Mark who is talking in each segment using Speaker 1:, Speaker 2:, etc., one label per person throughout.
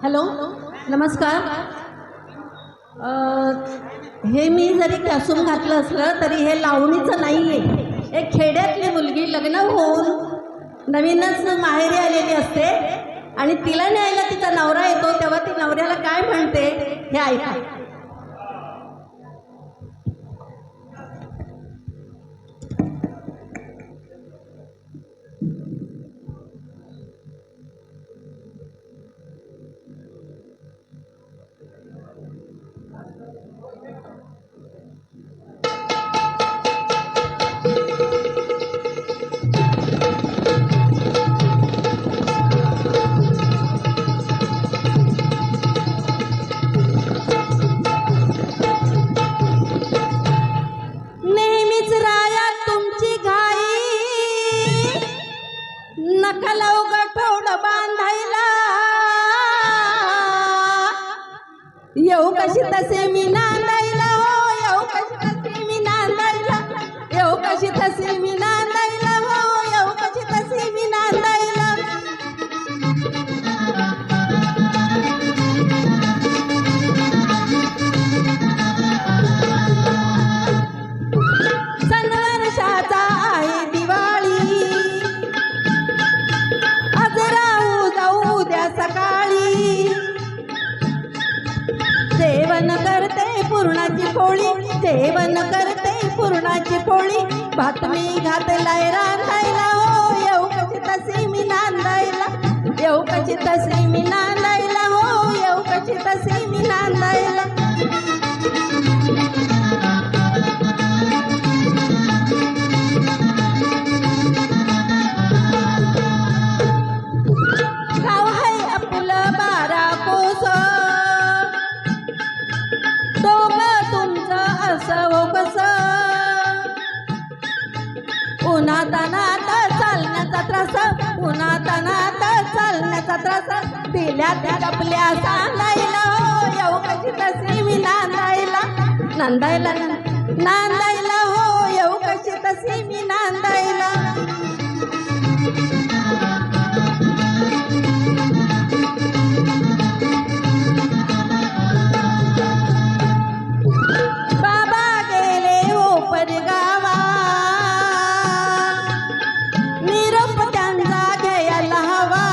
Speaker 1: Hello, नमस्कार. हे मी जरी कॅसूम घातलं असलं तरी हे लावणीचं नाही आहे. एक खेड्यातली मुलगी लग्न होऊन नवीनच माहेरी आलेली असते आणि तिला न्यायला तिचा नवरा येतो तेव्हा ती नवऱ्याला काय म्हणते हे ऐका. नका लवकर ठेवलं बांधायला, येऊ कशी तसे मी नांदायला. हो येऊ कशी तसे मी नांदायला, येऊ कशी तसे मी नांदायला. हो येऊ कशी तसे मी नांदायला. सन वर्षाचा आहे दिवाळी, आज राहू जाऊ उद्या सकाळी. जेवण करते पुरणाची पोळी, जेवण करते पुरणाची पोळी. बातमी घातलाय रांधायला. हो येऊ कशी तशी मी नांदायला, येऊ कशी तशी मी नांदायला. हो येऊ कशी तशी मी नांदायला. गाव आहे आपलं 12 कोस, दोघं तुमचं असं हो कसं. उन्हातानात चालण्याचा त्रास, उन्हातानात चालण्याचा त्रास. दिल्या त्या कपल्या सांगायला. हो येऊ कशी तशी मी नांदायला, नांदायला नांदायला. हो येऊ कशी तशी मी नांदायला. बाबा गेले हो परगावा, निरोप त्यांचा घ्यायला हवा.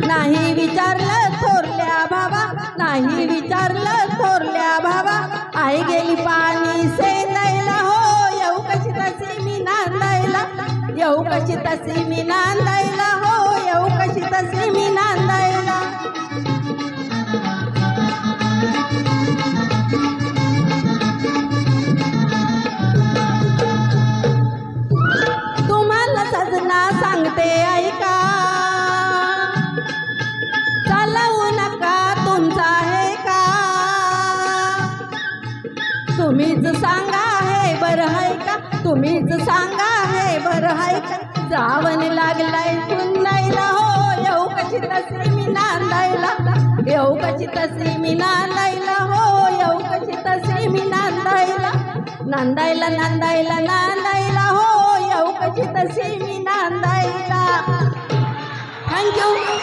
Speaker 1: नाही विचारलं थोरल्या भावा, नाही विचारलं थोरल्या भावा. आई गेली पाणी सेंदायला. हो येऊ कशी तशी मी नांदायला, येऊ कशी तशी मी नांदायला. हो येऊ कशी तशी मी नांदायला. तुम्हाला सजना सांगते ऐका, चालवू नका तुमचा हे का. तुम्हीच सांगा हे बरं आहे का, तुम्हीच सांगा हे बरं आहे का. जावण लागलाय पुन्हायला. हो येऊ कशी तशी मी नांदायला, येऊ कशी तशी मी नांदायला. हो येऊ कशी तशी मी नांदायला, नांदायला नांदायला नांदायला. हो येऊ कशी तशी मी नांदायला. थँक्यू.